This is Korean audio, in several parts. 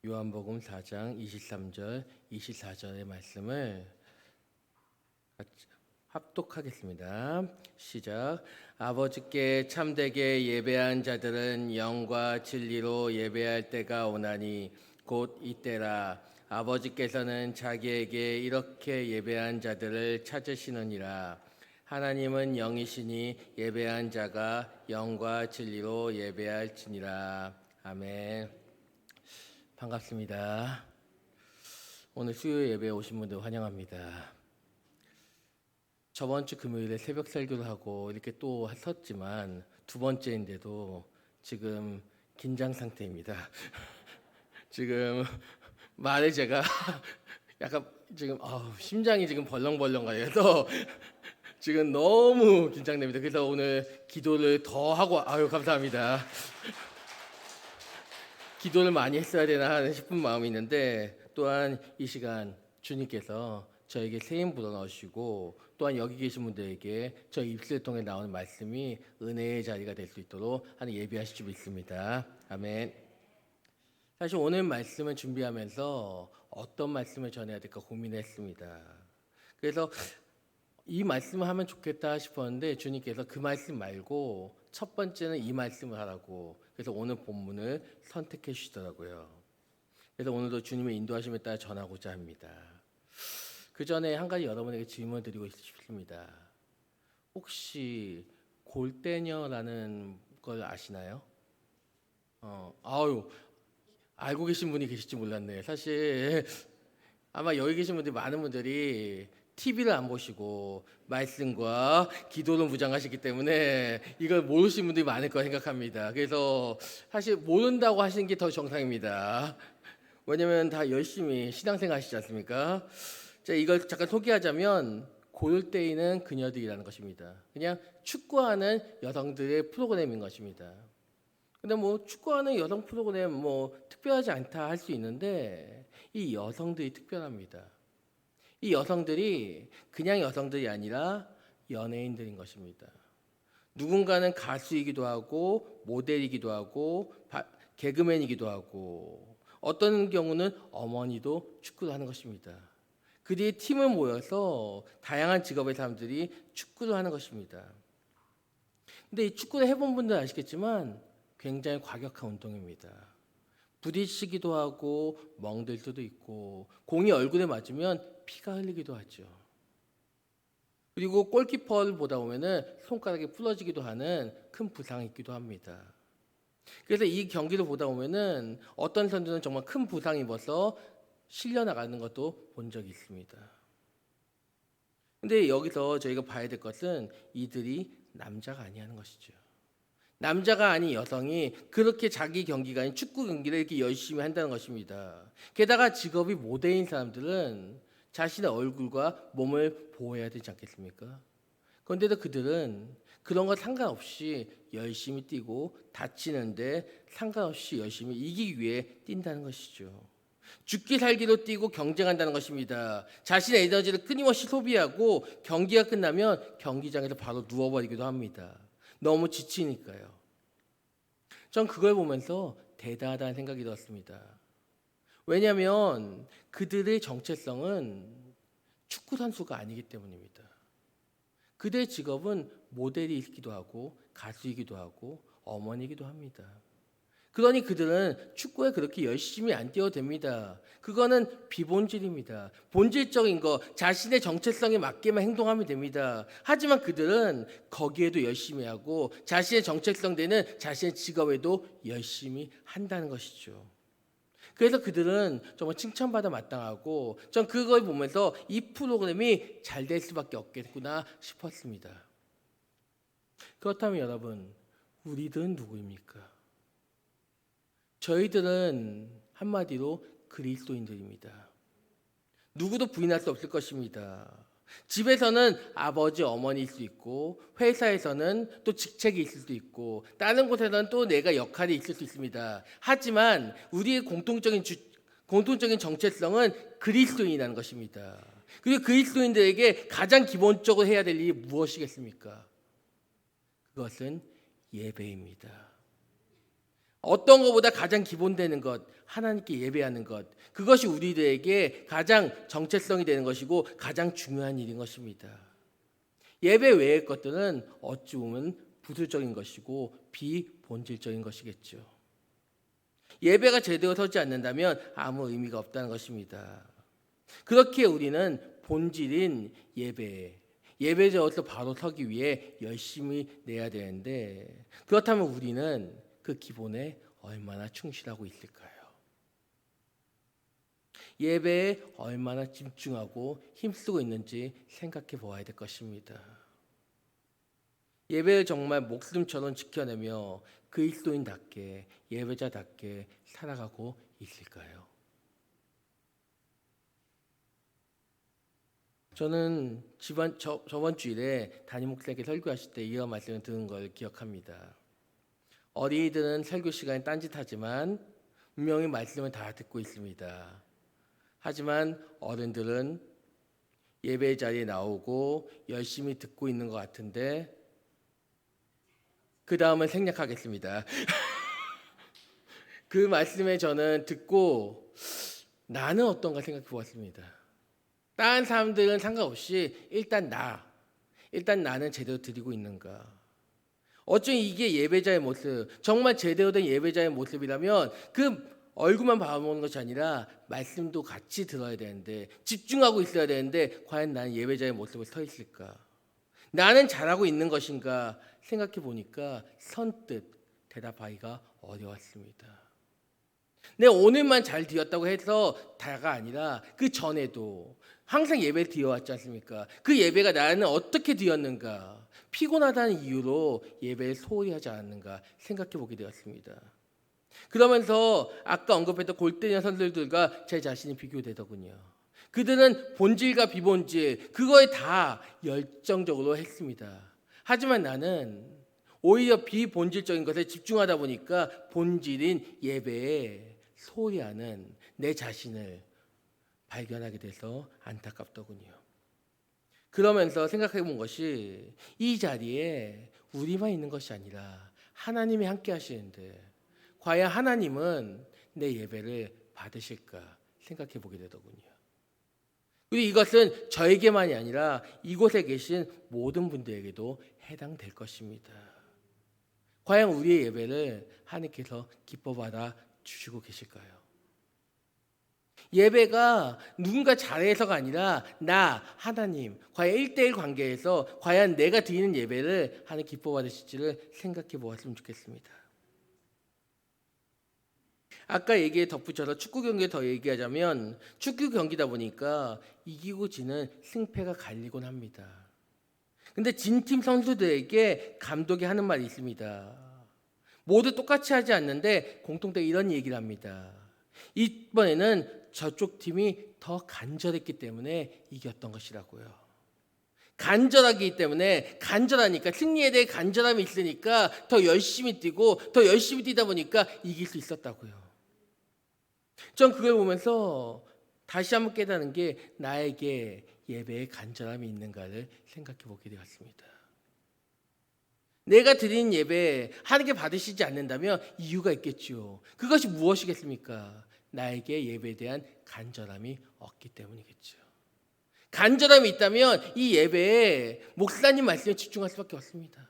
요한복음 4장 23절, 24절의 말씀을 같이 합독하겠습니다. 시작. 아버지께 참되게 예배한 자들은 영과 진리로 예배할 때가 오나니 곧 이때라. 아버지께서는 자기에게 이렇게 예배한 자들을 찾으시느니라. 하나님은 영이시니 예배한 자가 영과 진리로 예배할지니라. 아멘. 반갑습니다. 오늘 수요 예배에 오신 분들 환영합니다. 저번 주 금요일에 새벽 설교를 하고 이렇게 또 섰지만 두 번째인데도 지금 긴장 상태입니다. 지금 말을 제가 약간 지금 심장이 지금 벌렁벌렁거려서 지금 너무 긴장됩니다. 그래서 오늘 기도를 더 하고 감사합니다. 기도를 많이 했어야 되나 싶은 마음이 있는데 또한 이 시간 주님께서 저에게 새 힘 불어넣으시고 또한 여기 계신 분들에게 저 입술을 통해 나오는 말씀이 은혜의 자리가 될 수 있도록 하는 예비하실 줄 믿습니다. 아멘. 사실 오늘 말씀을 준비하면서 어떤 말씀을 전해야 될까 고민했습니다. 그래서 이 말씀을 하면 좋겠다 싶었는데 주님께서 그 말씀 말고 첫 번째는 이 말씀을 하라고 그래서 오늘 본문을 선택해 주시더라고요. 그래서 오늘도 주님의 인도하심에 따라 전하고자 합니다. 그 전에 한 가지 여러분에게 질문을 드리고 싶습니다. 혹시 골대녀라는 걸 아시나요? 알고 계신 분이 계실지 몰랐네요. 사실 아마 여기 계신 분들이 많은 분들이 TV를 안 보시고 말씀과 기도를 무장하시기 때문에 이걸 모르시는 분들이 많을 거라 생각합니다. 그래서 사실 모른다고 하시는 게 더 정상입니다. 왜냐면 다 열심히 신앙생활 하시지 않습니까? 자, 이걸 잠깐 소개하자면 골대이는 그녀들이라는 것입니다. 그냥 축구하는 여성들의 프로그램인 것입니다. 근데 축구하는 여성 프로그램 특별하지 않다 할 수 있는데 이 여성들이 특별합니다. 이 여성들이 그냥 여성들이 아니라 연예인들인 것입니다. 누군가는 가수이기도 하고 모델이기도 하고 개그맨이기도 하고 어떤 경우는 어머니도 축구를 하는 것입니다. 그들이 팀을 모여서 다양한 직업의 사람들이 축구를 하는 것입니다. 근데 이 축구를 해본 분들은 아시겠지만 굉장히 과격한 운동입니다. 부딪히기도 하고 멍들 수도 있고 공이 얼굴에 맞으면 피가 흘리기도 하죠. 그리고 골키퍼를 보다 보면은 손가락이 부러지기도 하는 큰 부상이 있기도 합니다. 그래서 이 경기를 보다 보면은 어떤 선수는 정말 큰 부상 입어서 실려 나가는 것도 본 적이 있습니다. 근데 여기서 저희가 봐야 될 것은 이들이 남자가 아니하는 것이죠. 남자가 아닌 여성이 그렇게 자기 경기가 아닌 축구 경기를 이렇게 열심히 한다는 것입니다. 게다가 직업이 모델인 사람들은 자신의 얼굴과 몸을 보호해야 되지 않겠습니까? 그런데도 그들은 그런 것 상관없이 열심히 뛰고 다치는데 상관없이 열심히 이기기 위해 뛴다는 것이죠. 죽기 살기로 뛰고 경쟁한다는 것입니다. 자신의 에너지를 끊임없이 소비하고 경기가 끝나면 경기장에서 바로 누워버리기도 합니다. 너무 지치니까요. 전 그걸 보면서 대단하다는 생각이 들었습니다. 왜냐하면 그들의 정체성은 축구 선수가 아니기 때문입니다. 그들의 직업은 모델이기도 하고 가수이기도 하고 어머니이기도 합니다. 그러니 그들은 축구에 그렇게 열심히 안 뛰어도 됩니다. 그거는 비본질입니다. 본질적인 거 자신의 정체성에 맞게만 행동하면 됩니다. 하지만 그들은 거기에도 열심히 하고 자신의 정체성 되는 자신의 직업에도 열심히 한다는 것이죠. 그래서 그들은 정말 칭찬받아 마땅하고 전 그걸 보면서 이 프로그램이 잘 될 수밖에 없겠구나 싶었습니다. 그렇다면 여러분, 우리들은 누구입니까? 저희들은 한마디로 그리스도인들입니다. 누구도 부인할 수 없을 것입니다. 집에서는 아버지, 어머니일 수 있고 회사에서는 또 직책이 있을 수도 있고 다른 곳에서는 또 내가 역할이 있을 수 있습니다. 하지만 우리의 공통적인 정체성은 그리스도인이라는 것입니다. 그리고 그리스도인들에게 가장 기본적으로 해야 될 일이 무엇이겠습니까? 그것은 예배입니다. 어떤 것보다 가장 기본되는 것, 하나님께 예배하는 것, 그것이 우리들에게 가장 정체성이 되는 것이고 가장 중요한 일인 것입니다. 예배 외의 것들은 어찌 보면 부수적인 것이고 비본질적인 것이겠죠. 예배가 제대로 서지 않는다면 아무 의미가 없다는 것입니다. 그렇게 우리는 본질인 예배자로서 바로 서기 위해 열심히 내야 되는데, 그렇다면 우리는 그 기본에 얼마나 충실하고 있을까요? 예배에 얼마나 집중하고 힘쓰고 있는지 생각해 보아야 될 것입니다. 예배를 정말 목숨처럼 지켜내며 그리스도인답게 예배자답게 살아가고 있을까요? 저는 저번 주일에 담임 목사님께 설교하실 때 이런 말씀을 들은 걸 기억합니다. 어린이들은 설교 시간에 딴짓하지만 분명히 말씀을 다 듣고 있습니다. 하지만 어른들은 예배 자리에 나오고 열심히 듣고 있는 것 같은데, 그 다음은 생략하겠습니다. 그 말씀에 저는 듣고 나는 어떤가 생각해 보았습니다. 다른 사람들은 상관없이 일단 나는 제대로 드리고 있는가. 어쩜 이게 예배자의 모습, 정말 제대로 된 예배자의 모습이라면 그 얼굴만 바라보는 것이 아니라 말씀도 같이 들어야 되는데, 집중하고 있어야 되는데 과연 나는 예배자의 모습을 서 있을까? 나는 잘하고 있는 것인가 생각해 보니까 선뜻 대답하기가 어려웠습니다. 내 오늘만 잘 드렸다고 해서 다가 아니라 그 전에도 항상 예배를 드려왔지 않습니까? 그 예배가 나는 어떻게 드렸는가, 피곤하다는 이유로 예배를 소홀히 하지 않았는가 생각해 보게 되었습니다. 그러면서 아까 언급했던 골대녀 선들들과 제 자신이 비교되더군요. 그들은 본질과 비본질 그거에 다 열정적으로 했습니다. 하지만 나는 오히려 비본질적인 것에 집중하다 보니까 본질인 예배에 소홀히 하는 내 자신을 발견하게 돼서 안타깝더군요. 그러면서 생각해 본 것이 이 자리에 우리만 있는 것이 아니라 하나님이 함께 하시는데 과연 하나님은 내 예배를 받으실까 생각해 보게 되더군요. 그리고 이것은 저에게만이 아니라 이곳에 계신 모든 분들에게도 해당될 것입니다. 과연 우리의 예배를 하나님께서 기뻐 받아 주시고 계실까요? 예배가 누군가 잘해서가 아니라 나, 하나님, 과연 1대1 관계에서 과연 내가 드리는 예배를 하나님 기뻐 받으실지를 생각해 보았으면 좋겠습니다. 아까 얘기에 덧붙여서 축구 경기에 더 얘기하자면 축구 경기다 보니까 이기고 지는 승패가 갈리곤 합니다. 근데 진 팀 선수들에게 감독이 하는 말이 있습니다. 모두 똑같이 하지 않는데 공통되게 이런 얘기를 합니다. 이번에는 저쪽 팀이 더 간절했기 때문에 이겼던 것이라고요. 간절하기 때문에, 간절하니까, 승리에 대해 간절함이 있으니까 더 열심히 뛰고 더 열심히 뛰다 보니까 이길 수 있었다고요. 전 그걸 보면서 다시 한번 깨닫는 게 나에게 예배에 간절함이 있는가를 생각해 보게 되었습니다. 내가 드리는 예배 하나님께 받으시지 않는다면 이유가 있겠죠. 그것이 무엇이겠습니까? 나에게 예배에 대한 간절함이 없기 때문이겠죠. 간절함이 있다면 이 예배에 목사님 말씀에 집중할 수밖에 없습니다.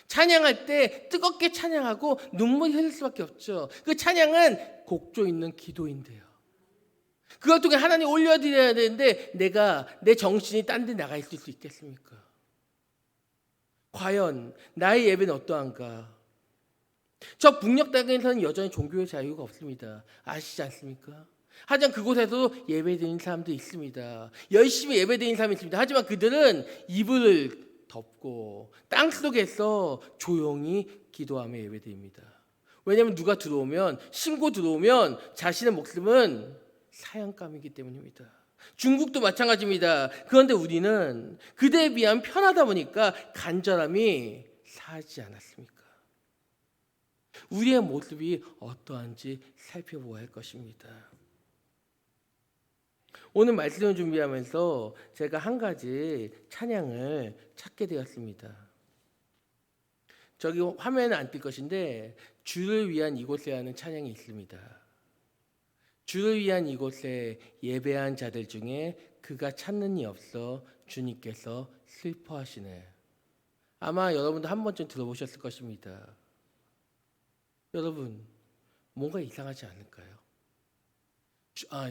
찬양할 때 뜨겁게 찬양하고 눈물이 흐를 수밖에 없죠. 그 찬양은 곡조 있는 기도인데요. 그걸 통해 하나님 올려드려야 되는데 내가 내 정신이 딴 데 나가 있을 수 있겠습니까? 과연 나의 예배는 어떠한가? 저 북녘 땅에서는 여전히 종교의 자유가 없습니다. 아시지 않습니까? 하지만 그곳에서도 예배드리는 사람도 있습니다. 열심히 예배드리는 사람이 있습니다. 하지만 그들은 이불을 덮고 땅속에서 조용히 기도하며 예배드립니다. 왜냐하면 누가 들어오면, 신고 들어오면 자신의 목숨은 사형감이기 때문입니다. 중국도 마찬가지입니다. 그런데 우리는 그들에 비하면 편하다 보니까 간절함이 사지 않았습니까? 우리의 모습이 어떠한지 살펴보아야 할 것입니다. 오늘 말씀을 준비하면서 제가 한 가지 찬양을 찾게 되었습니다. 저기 화면에 안 뜰 것인데 주를 위한 이곳에 하는 찬양이 있습니다. 주를 위한 이곳에 예배한 자들 중에 그가 찾는 이 없어 주님께서 슬퍼하시네. 아마 여러분도 한 번쯤 들어보셨을 것입니다. 여러분, 뭔가 이상하지 않을까요?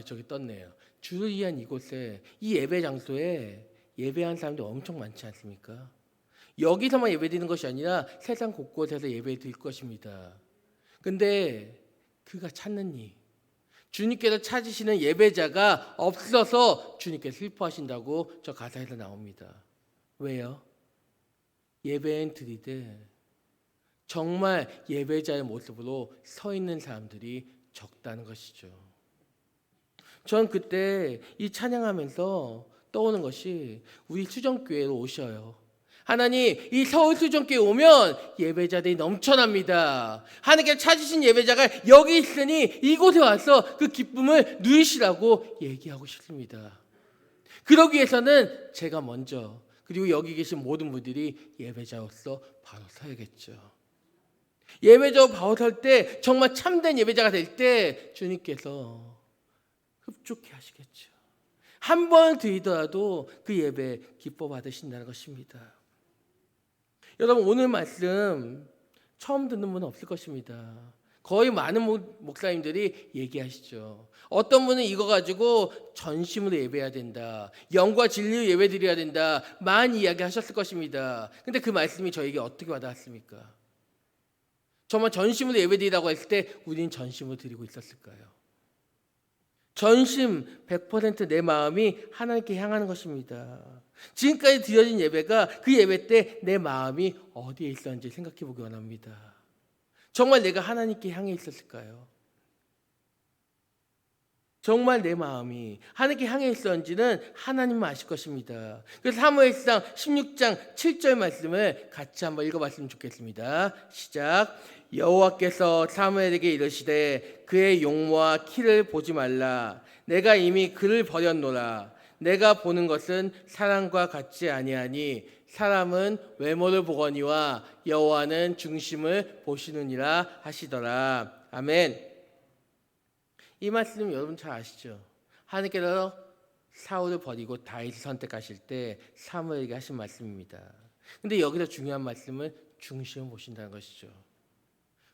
저기 떴네요. 주를 위한 이곳에, 이 예배 장소에 예배한 사람들이 엄청 많지 않습니까? 여기서만 예배드리는 것이 아니라 세상 곳곳에서 예배드릴 것입니다. 근데 그가 찾는 이, 주님께서 찾으시는 예배자가 없어서 주님께서 슬퍼하신다고 저 가사에서 나옵니다. 왜요? 예배엔 드리되 정말 예배자의 모습으로 서 있는 사람들이 적다는 것이죠. 전 그때 이 찬양하면서 떠오는 것이 우리 수정교회로 오셔요. 하나님, 이 서울 수정교회 오면 예배자들이 넘쳐납니다. 하나님께 찾으신 예배자가 여기 있으니 이곳에 와서 그 기쁨을 누리시라고 얘기하고 싶습니다. 그러기 위해서는 제가 먼저, 그리고 여기 계신 모든 분들이 예배자로서 바로 서야겠죠. 예배자로 바로 설 때, 정말 참된 예배자가 될 때 주님께서 흡족해 하시겠죠. 한 번 드리더라도 그 예배 기뻐 받으신다는 것입니다. 여러분, 오늘 말씀 처음 듣는 분은 없을 것입니다. 거의 많은 목사님들이 얘기하시죠. 어떤 분은 이거 가지고 전심으로 예배해야 된다, 영과 진리로 예배 드려야 된다, 많이 이야기하셨을 것입니다. 근데 그 말씀이 저에게 어떻게 와닿았습니까? 정말 전심으로 예배 드리라고 했을 때 우리는 전심으로 드리고 있었을까요? 전심 100% 내 마음이 하나님께 향하는 것입니다. 지금까지 드려진 예배가 그 예배 때 내 마음이 어디에 있었는지 생각해 보기 원합니다. 정말 내가 하나님께 향해 있었을까요? 정말 내 마음이 하나님께 향해 있었는지는 하나님만 아실 것입니다. 그래서 사무엘상 16장 7절 말씀을 같이 한번 읽어봤으면 좋겠습니다. 시작. 여호와께서 사무엘에게 이르시되 그의 용모와 키를 보지 말라. 내가 이미 그를 버렸노라. 내가 보는 것은 사람과 같지 아니하니 사람은 외모를 보거니와 여호와는 중심을 보시느니라 하시더라. 아멘. 이 말씀 여러분 잘 아시죠? 하나님께서 사울을 버리고 다윗을 선택하실 때 사무엘에게 하신 말씀입니다. 근데 여기서 중요한 말씀은 중심을 보신다는 것이죠.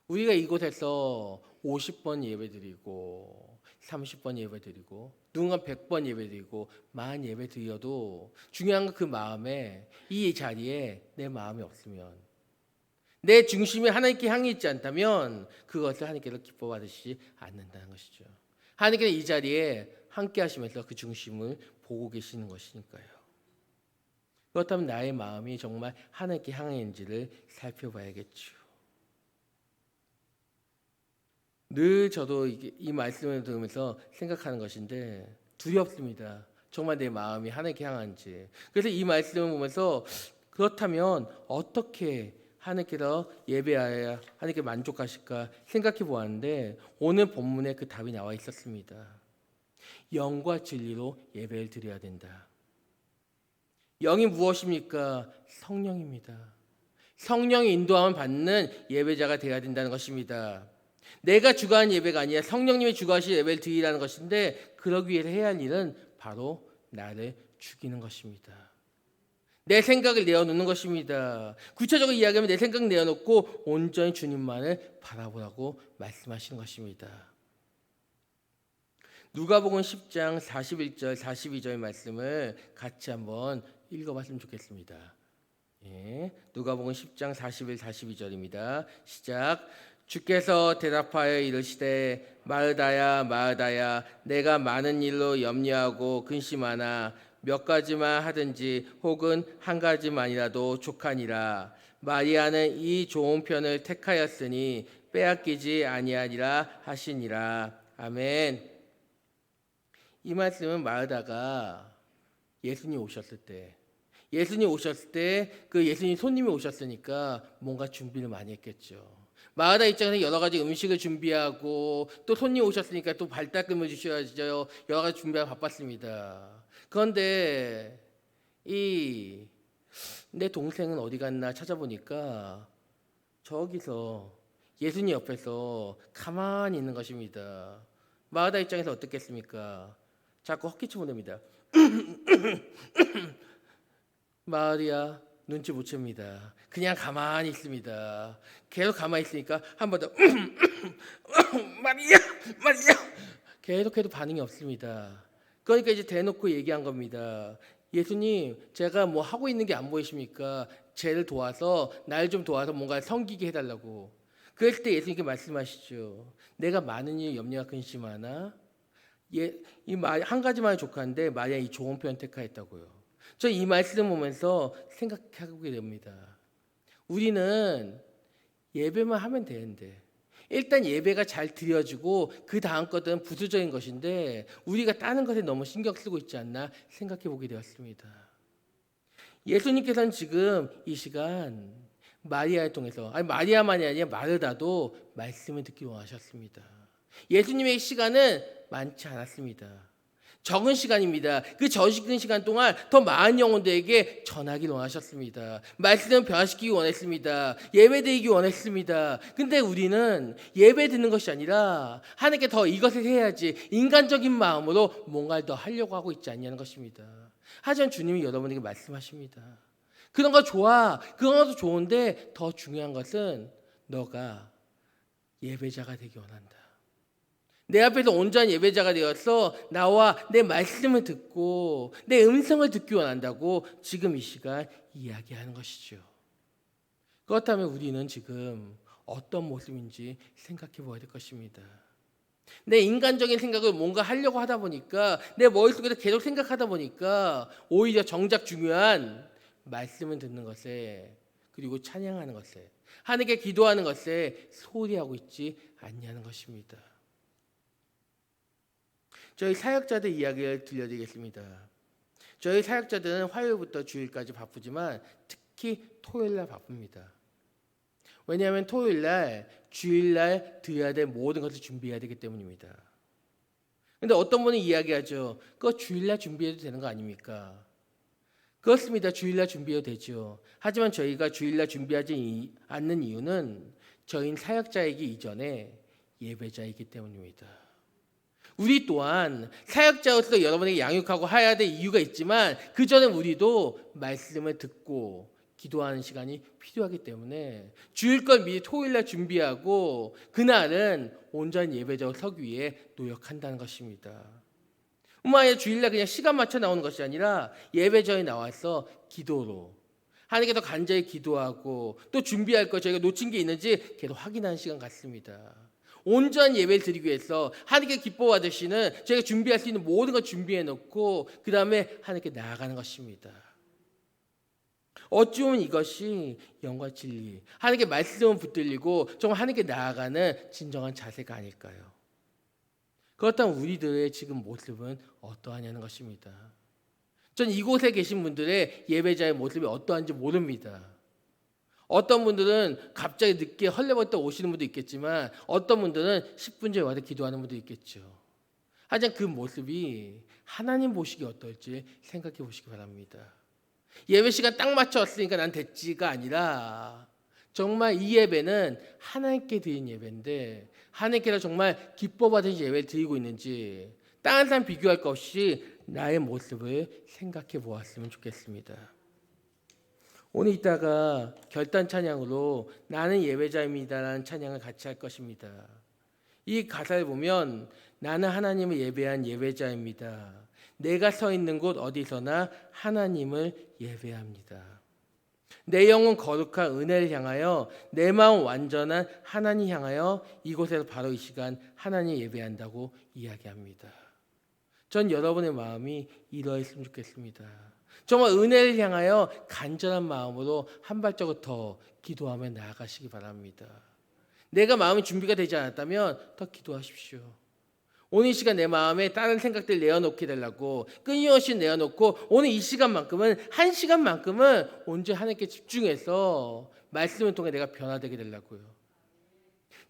우리가 이곳에서 50번 예배드리고 30번 예배드리고 누군가 100번 예배드리고 만 예배드려도 중요한 건 그 마음에, 이 자리에 내 마음이 없으면, 내 중심이 하나님께 향해 있지 않다면 그것을 하나님께서 기뻐 받으시지 않는다는 것이죠. 하나님께서 이 자리에 함께 하시면서 그 중심을 보고 계시는 것이니까요. 그렇다면 나의 마음이 정말 하나님께 향해 있는지를 살펴봐야겠죠. 늘 저도 이 말씀을 들으면서 생각하는 것인데 두렵습니다. 정말 내 마음이 하나님께 향한지. 그래서 이 말씀을 보면서 그렇다면 어떻게 하나님께서 예배하여 하나님께 만족하실까 생각해 보았는데 오늘 본문에 그 답이 나와 있었습니다. 영과 진리로 예배를 드려야 된다. 영이 무엇입니까? 성령입니다. 성령의 인도함을 받는 예배자가 되어야 된다는 것입니다. 내가 주관하는 예배가 아니라 성령님이 주관하실 예배를 드리라는 것인데 그러기 위해서 해야 할 일은 바로 나를 죽이는 것입니다. 내 생각을 내어놓는 것입니다. 구체적으로 이야기하면 내 생각 내어놓고 온전히 주님만을 바라보라고 말씀하시는 것입니다. 누가복음 10장 41절 42절 말씀을 같이 한번 읽어봤으면 좋겠습니다. 누가복음 10장 41, 42절입니다. 시작. 주께서 대답하여 이르시되 마르다야 마르다야 내가 많은 일로 염려하고 근심하나 몇 가지만 하든지 혹은 한 가지만이라도 족하니라. 마리아는 이 좋은 편을 택하였으니 빼앗기지 아니하리라 하시니라. 아멘. 이 말씀은 마르다가 예수님 오셨을 때 그 예수님 손님이 오셨으니까 뭔가 준비를 많이 했겠죠. 마르다 입장에서 여러 가지 음식을 준비하고 또 손님 오셨으니까 또 발닦음을 주셔야죠. 여러 가지 준비하고 바빴습니다. 그런데 내 동생은 어디 갔나 찾아보니까 저기서 예수님 옆에서 가만히 있는 것입니다. 마르다 입장에서 어떻겠습니까? 자꾸 헛기침 보냅니다. 마리아 눈치 못 챕니다. 그냥 가만히 있습니다. 계속 가만히 있으니까 한 번 더 마리아 마리아 계속해도 반응이 없습니다. 그러니까 이제 대놓고 얘기한 겁니다. 예수님, 제가 뭐 하고 있는 게 안 보이십니까? 쟤를 도와서 날 좀 도와서 뭔가 섬기게 해달라고. 그랬을 때 예수님께 말씀하시죠. 내가 많은 일 염려가 근심하나? 한 가지만 족한데 마리아 이 좋은 표현 택하였다고요. 저 이 말씀 보면서 생각하게 됩니다. 우리는 예배만 하면 되는데 일단 예배가 잘 드려지고 그 다음 것들은 부수적인 것인데 우리가 다른 것에 너무 신경 쓰고 있지 않나 생각해 보게 되었습니다. 예수님께서는 지금 이 시간 마리아를 통해서 마리아만이 아니라 마르다도 말씀을 듣기 원하셨습니다. 예수님의 시간은 많지 않았습니다. 적은 시간입니다. 그 적은 시간 동안 더 많은 영혼들에게 전하기를 원하셨습니다. 말씀을 변화시키기 원했습니다. 예배 드리기 원했습니다. 근데 우리는 예배 드는 것이 아니라 하나님께 더 이것을 해야지 인간적인 마음으로 뭔가를 더 하려고 하고 있지 않냐는 것입니다. 하지만 주님이 여러분에게 말씀하십니다. 그런 거 좋아. 그런 것도 좋은데 더 중요한 것은 너가 예배자가 되기 원한다. 내 앞에서 온전한 예배자가 되어서 나와 내 말씀을 듣고 내 음성을 듣기 원한다고 지금 이 시간 이야기하는 것이죠. 그렇다면 우리는 지금 어떤 모습인지 생각해 보아야 될 것입니다. 내 인간적인 생각을 뭔가 하려고 하다 보니까 내 머릿속에서 계속 생각하다 보니까 오히려 정작 중요한 말씀을 듣는 것에 그리고 찬양하는 것에 하나님께 기도하는 것에 소홀히 하고 있지 않냐는 것입니다. 저희 사역자들 이야기를 들려드리겠습니다. 저희 사역자들은 화요일부터 주일까지 바쁘지만 특히 토요일날 바쁩니다. 왜냐하면 토요일날 주일날 드려야 될 모든 것을 준비해야 되기 때문입니다. 그런데 어떤 분은 이야기하죠. 그거 주일날 준비해도 되는 거 아닙니까? 그렇습니다. 주일날 준비해도 되죠. 하지만 저희가 주일날 준비하지 않는 이유는 저희는 사역자이기 이전에 예배자이기 때문입니다. 우리 또한 사역자로서 여러분에게 양육하고 해야 될 이유가 있지만 그 전에 우리도 말씀을 듣고 기도하는 시간이 필요하기 때문에 주일 걸 미리 토요일날 준비하고 그날은 온전한 예배자로 서기 위해 노력한다는 것입니다. 아니라 주일날 그냥 시간 맞춰 나오는 것이 아니라 예배자에 나와서 기도로 하나님께 더 간절히 기도하고 또 준비할 것 저희가 놓친 게 있는지 계속 확인하는 시간 같습니다. 온전한 예배를 드리기 위해서 하나님께 기뻐 받으시는 저희가 준비할 수 있는 모든 걸 준비해 놓고 그 다음에 하나님께 나아가는 것입니다. 어찌 보면 이것이 영과 진리, 하나님께 말씀을 붙들리고 정말 하나님께 나아가는 진정한 자세가 아닐까요? 그렇다면 우리들의 지금 모습은 어떠하냐는 것입니다. 전 이곳에 계신 분들의 예배자의 모습이 어떠한지 모릅니다. 어떤 분들은 갑자기 늦게 헐레벌떡 오시는 분도 있겠지만 어떤 분들은 10분 전에 와서 기도하는 분도 있겠죠. 하지만 그 모습이 하나님 보시기 어떨지 생각해 보시기 바랍니다. 예배 시간 딱 맞춰 왔으니까 난 됐지가 아니라 정말 이 예배는 하나님께 드린 예배인데 하나님께서 정말 기뻐 받으신 예배를 드리고 있는지 다른 사람 비교할 것 없이 나의 모습을 생각해 보았으면 좋겠습니다. 오늘 이따가 결단 찬양으로 나는 예배자입니다라는 찬양을 같이 할 것입니다. 이 가사를 보면 나는 하나님을 예배한 예배자입니다. 내가 서 있는 곳 어디서나 하나님을 예배합니다. 내 영혼 거룩한 은혜를 향하여 내 마음 완전한 하나님 향하여 이곳에서 바로 이 시간 하나님 예배한다고 이야기합니다. 전 여러분의 마음이 이러했으면 좋겠습니다. 정말 은혜를 향하여 간절한 마음으로 한 발자국 더 기도하며 나아가시기 바랍니다. 내가 마음이 준비가 되지 않았다면 더 기도하십시오. 오늘 이 시간 내 마음에 다른 생각들 내어놓게 되려고 끊임없이 내어놓고 오늘 이 시간만큼은 한 시간만큼은 온전히 하나님께 집중해서 말씀을 통해 내가 변화되게 되려고요.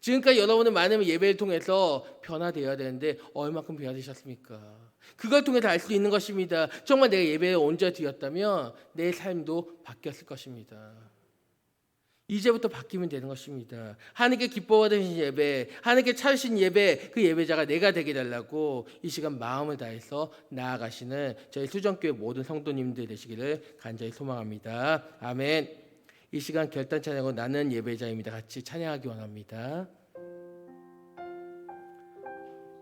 지금까지 여러분은 많은 예배를 통해서 변화되어야 되는데 얼마큼 변화되셨습니까? 그걸 통해서 알 수 있는 것입니다. 정말 내가 예배에 온전히 드렸다면 내 삶도 바뀌었을 것입니다. 이제부터 바뀌면 되는 것입니다. 하나님께 기뻐하시는 예배, 하나님께 찾으신 예배, 그 예배자가 내가 되게 달라고 이 시간 마음을 다해서 나아가시는 저희 수정교회 모든 성도님들 되시기를 간절히 소망합니다. 아멘. 이 시간 결단 찬양으로 나는 예배자입니다. 같이 찬양하기 원합니다.